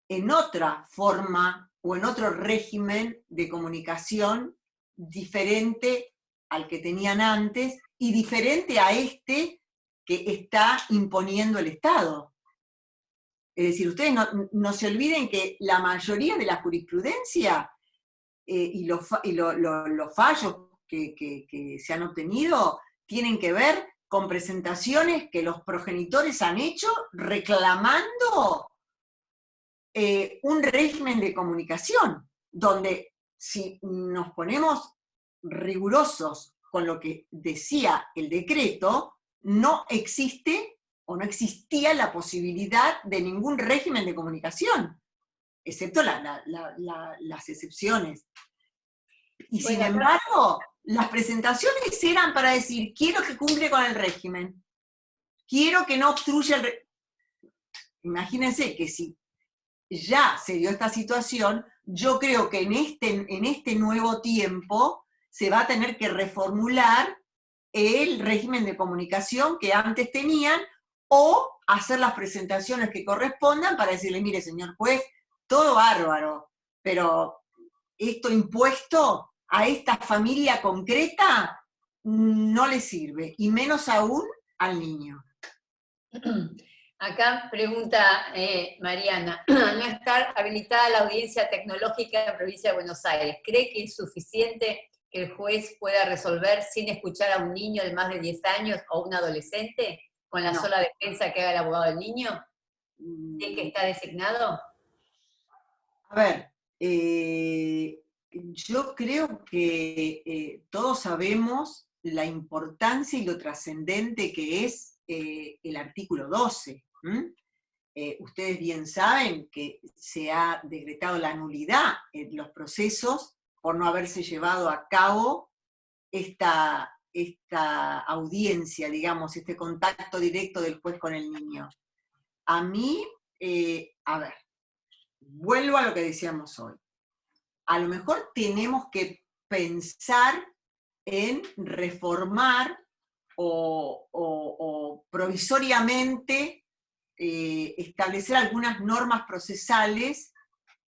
en otra forma o en otro régimen de comunicación diferente al que tenían antes y diferente a este que está imponiendo el Estado. Es decir, ustedes no se olviden que la mayoría de la jurisprudencia y los fallos que se han obtenido tienen que ver con presentaciones que los progenitores han hecho reclamando un régimen de comunicación, donde si nos ponemos rigurosos con lo que decía el decreto, no existe o no existía la posibilidad de ningún régimen de comunicación, excepto las excepciones. Y sin embargo, las presentaciones eran para decir, quiero que cumple con el régimen, quiero que no obstruya el régimen. Imagínense que si ya se dio esta situación, yo creo que en este nuevo tiempo se va a tener que reformular el régimen de comunicación que antes tenían o hacer las presentaciones que correspondan para decirle, mire, señor juez, todo bárbaro, pero esto impuesto a esta familia concreta no le sirve, y menos aún al niño. Acá pregunta Mariana, al no estar habilitada la audiencia tecnológica en la provincia de Buenos Aires, ¿cree que es suficiente que el juez pueda resolver sin escuchar a un niño de más de 10 años o un adolescente con la sola defensa que haga el abogado del niño? ¿Es que está designado? A ver, yo creo que todos sabemos la importancia y lo trascendente que es el artículo 12. Ustedes bien saben que se ha decretado la nulidad en los procesos por no haberse llevado a cabo esta audiencia, digamos, este contacto directo del juez con el niño. A mí, a ver, vuelvo a lo que decíamos hoy. A lo mejor tenemos que pensar en reformar o provisoriamente establecer algunas normas procesales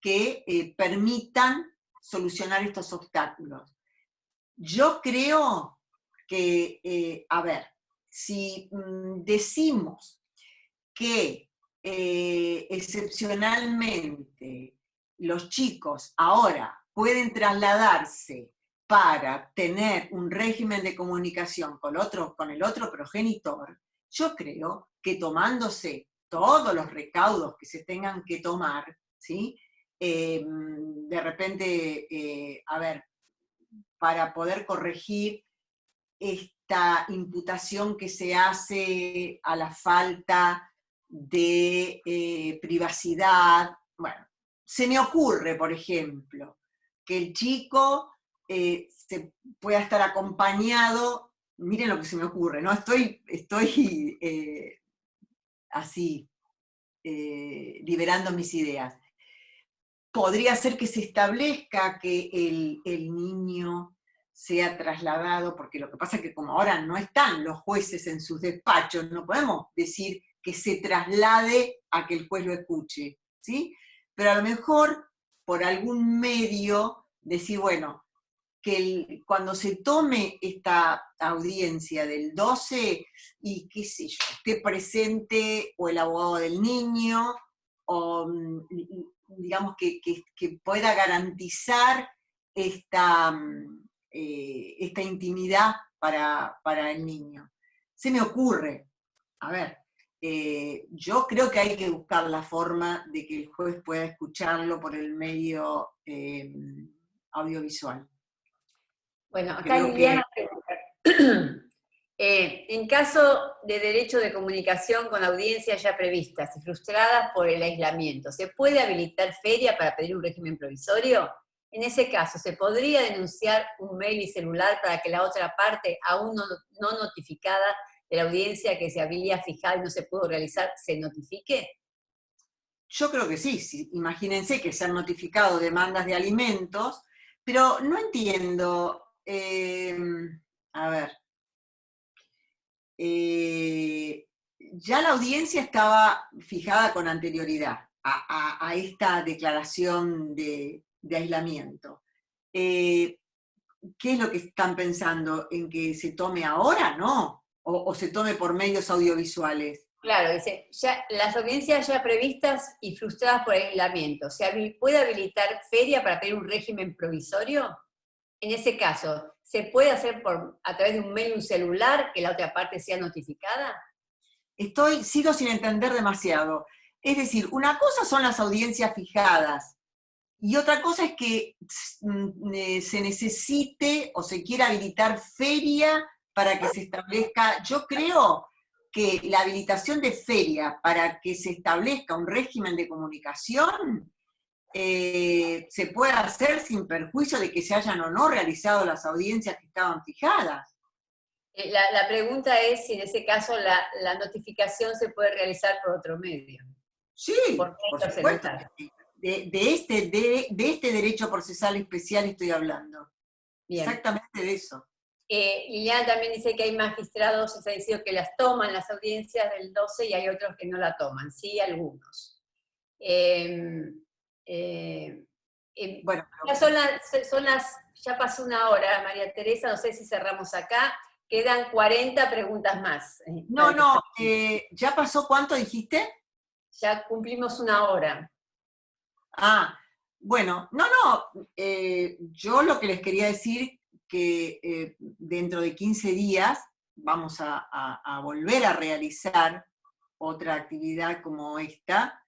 que permitan solucionar estos obstáculos. Yo creo que, a ver, si decimos que excepcionalmente los chicos ahora pueden trasladarse para tener un régimen de comunicación con el otro progenitor, yo creo que tomándose todos los recaudos que se tengan que tomar, ¿sí? De repente, a ver, para poder corregir esta imputación que se hace a la falta de privacidad. Bueno, se me ocurre, por ejemplo, que el chico se pueda estar acompañado, miren lo que se me ocurre, ¿no? Estoy así, liberando mis ideas. Podría ser que se establezca que el niño sea trasladado, porque lo que pasa es que como ahora no están los jueces en sus despachos, no podemos decir que se traslade a que el juez lo escuche, ¿sí? Pero a lo mejor por algún medio decir, bueno, que cuando se tome esta audiencia del 12 y qué sé yo, esté presente o el abogado del niño, o digamos que pueda garantizar esta, esta intimidad para el niño. Se me ocurre, a ver, yo creo que hay que buscar la forma de que el juez pueda escucharlo por el medio audiovisual. Bueno, acá Creo Liliana pregunta, en caso de derecho de comunicación con audiencias ya previstas y frustradas por el aislamiento, ¿se puede habilitar feria para pedir un régimen provisorio? En ese caso, ¿se podría denunciar un mail y celular para que la otra parte, aún no notificada de la audiencia que se había fijado y no se pudo realizar, se notifique? Yo creo que sí, sí. Imagínense que se han notificado demandas de alimentos, pero no entiendo, a ver, ya la audiencia estaba fijada con anterioridad a esta declaración de aislamiento. ¿Qué es lo que están pensando? ¿En que se tome ahora? No. O se tome por medios audiovisuales. Claro, dice, ya, las audiencias ya previstas y frustradas por el aislamiento, ¿se puede habilitar feria para pedir un régimen provisorio? En ese caso, ¿se puede hacer a través de un mail, un celular, que la otra parte sea notificada? Sigo sin entender demasiado. Es decir, una cosa son las audiencias fijadas, y otra cosa es que se necesite o se quiera habilitar feria para que se establezca. Yo creo que la habilitación de feria para que se establezca un régimen de comunicación se puede hacer sin perjuicio de que se hayan o no realizado las audiencias que estaban fijadas. La pregunta es si en ese caso la notificación se puede realizar por otro medio. Sí, Por por medio supuesto. celular. De este derecho procesal especial estoy hablando. Bien. Exactamente de eso. Liliana también dice que hay magistrados, se ha dicho que las toman las audiencias del 12 y hay otros que no la toman, sí, algunos. Bueno, Ya pasó una hora, María Teresa, no sé si cerramos acá, quedan 40 preguntas más. no, ¿ya pasó cuánto dijiste? Ya cumplimos una hora. Ah, bueno, yo lo que les quería decir que dentro de 15 días vamos a volver a realizar otra actividad como esta,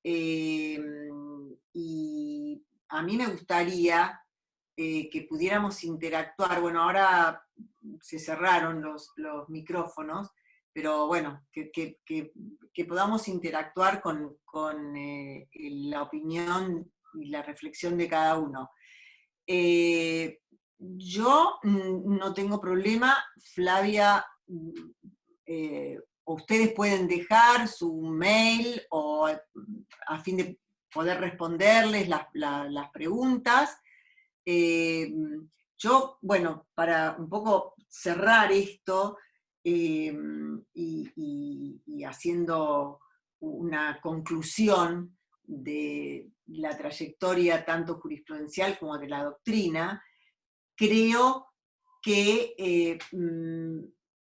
y a mí me gustaría que pudiéramos interactuar. Bueno, ahora se cerraron los micrófonos, pero bueno, que podamos interactuar con la opinión y la reflexión de cada uno. Yo no tengo problema, Flavia, ustedes pueden dejar su mail o a fin de poder responderles las preguntas. Yo, bueno, para un poco cerrar esto y haciendo una conclusión de la trayectoria tanto jurisprudencial como de la doctrina, creo que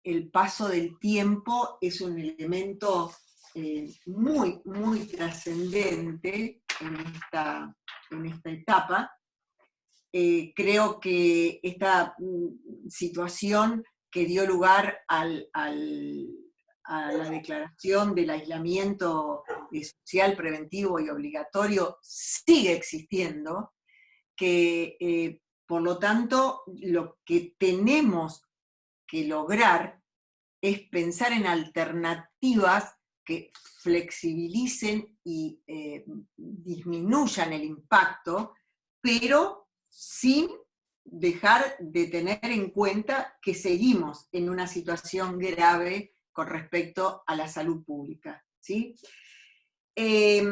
el paso del tiempo es un elemento muy, muy trascendente en esta etapa. Creo que esta situación que dio lugar a la declaración del aislamiento social preventivo y obligatorio sigue existiendo, que por lo tanto lo que tenemos que lograr es pensar en alternativas que flexibilicen y disminuyan el impacto, pero sin dejar de tener en cuenta que seguimos en una situación grave con respecto a la salud pública, ¿sí? Y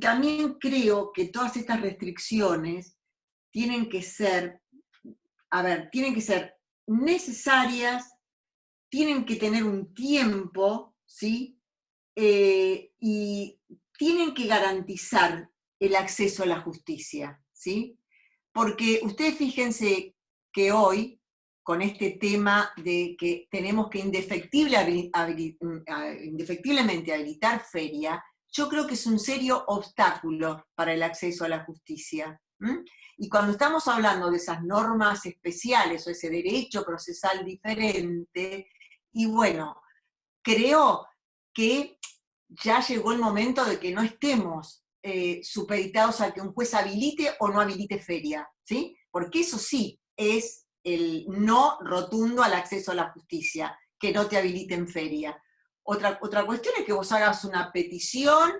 también creo que todas estas restricciones tienen que ser a ver, tienen que ser necesarias, tienen que tener un tiempo, ¿sí? Y tienen que garantizar el acceso a la justicia, ¿sí? Porque ustedes fíjense que hoy, con este tema de que tenemos que indefectiblemente habilitar feria, yo creo que es un serio obstáculo para el acceso a la justicia. ¿M? Y cuando estamos hablando de esas normas especiales o ese derecho procesal diferente, y bueno, creo que ya llegó el momento de que no estemos supeditados a que un juez habilite o no habilite feria, ¿sí? Porque eso sí es el no rotundo al acceso a la justicia, que no te habiliten feria. Otra cuestión es que vos hagas una petición,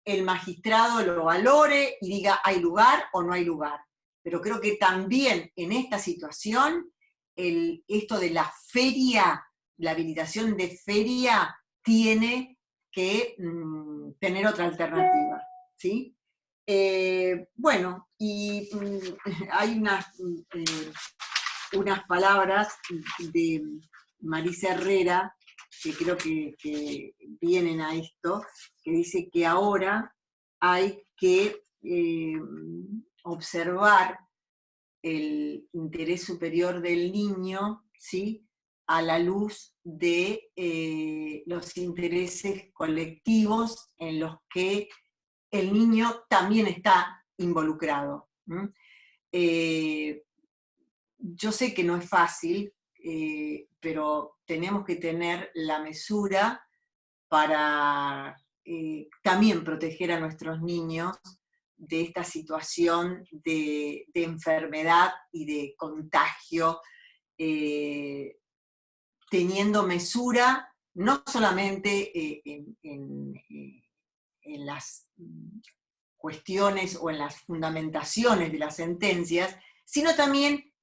el magistrado lo valore y diga hay lugar o no hay lugar. Pero creo que también en esta situación, esto de la feria, la habilitación de feria, tiene que tener otra alternativa, ¿sí? Bueno, y hay unas palabras de Marisa Herrera que creo que vienen a esto, que dice que ahora hay que observar el interés superior del niño, ¿sí? A la luz de los intereses colectivos en los que el niño también está involucrado. Yo sé que no es fácil, pero tenemos que tener la mesura para también proteger a nuestros niños de esta situación de enfermedad y de contagio, teniendo mesura no solamente en las cuestiones o en las fundamentaciones de las sentencias, sino también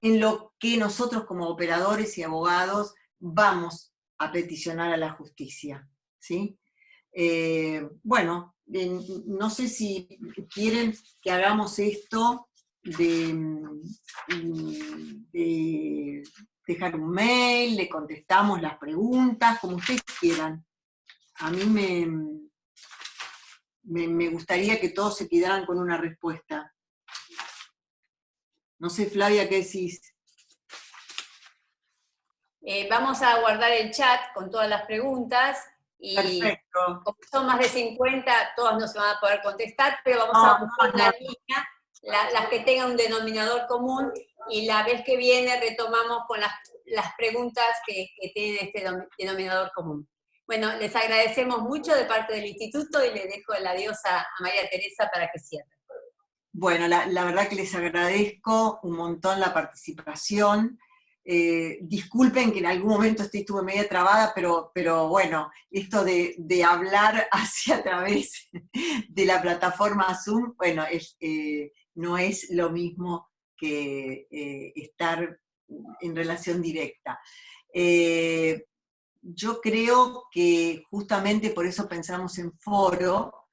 en lo que nosotros como operadores y abogados vamos a peticionar a la justicia, ¿sí? Bueno, no sé si quieren que hagamos esto de dejar un mail, le contestamos las preguntas, como ustedes quieran. A mí me gustaría que todos se quedaran con una respuesta. No sé, Flavia, ¿qué decís? Vamos a guardar el chat con todas las preguntas y Perfecto. como son más de 50, todas no se van a poder contestar, pero vamos a buscar una línea, las que tengan un denominador común, y la vez que viene retomamos con las preguntas que tienen este denominador común. Bueno, les agradecemos mucho de parte del Instituto y les dejo el adiós a María Teresa para que cierre. Bueno, la verdad que les agradezco un montón la participación. Disculpen que en algún momento estuve media trabada, pero bueno, esto de hablar hacia a través de la plataforma Zoom, bueno, no es lo mismo que estar en relación directa. Yo creo que justamente por eso pensamos en foro,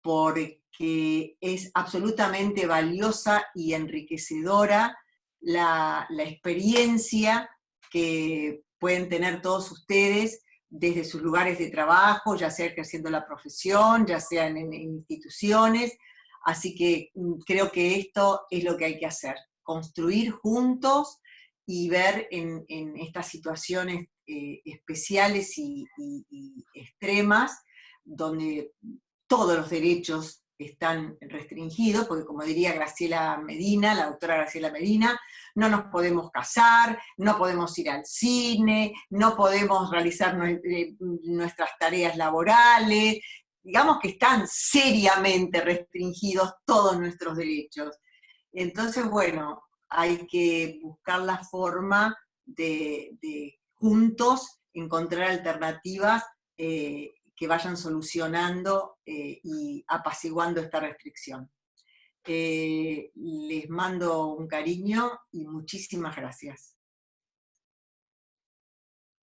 porque es absolutamente valiosa y enriquecedora la experiencia que pueden tener todos ustedes desde sus lugares de trabajo, ya sea ejerciendo la profesión, ya sea en instituciones. Así que creo que esto es lo que hay que hacer, construir juntos y ver en estas situaciones especiales y extremas, donde todos los derechos están restringidos, porque como diría Graciela Medina, la doctora Graciela Medina, no nos podemos casar, no podemos ir al cine, no podemos realizar nuestras tareas laborales, digamos que están seriamente restringidos todos nuestros derechos. Entonces, bueno, hay que buscar la forma de juntos encontrar alternativas que vayan solucionando y apaciguando esta restricción. Les mando un cariño y muchísimas gracias.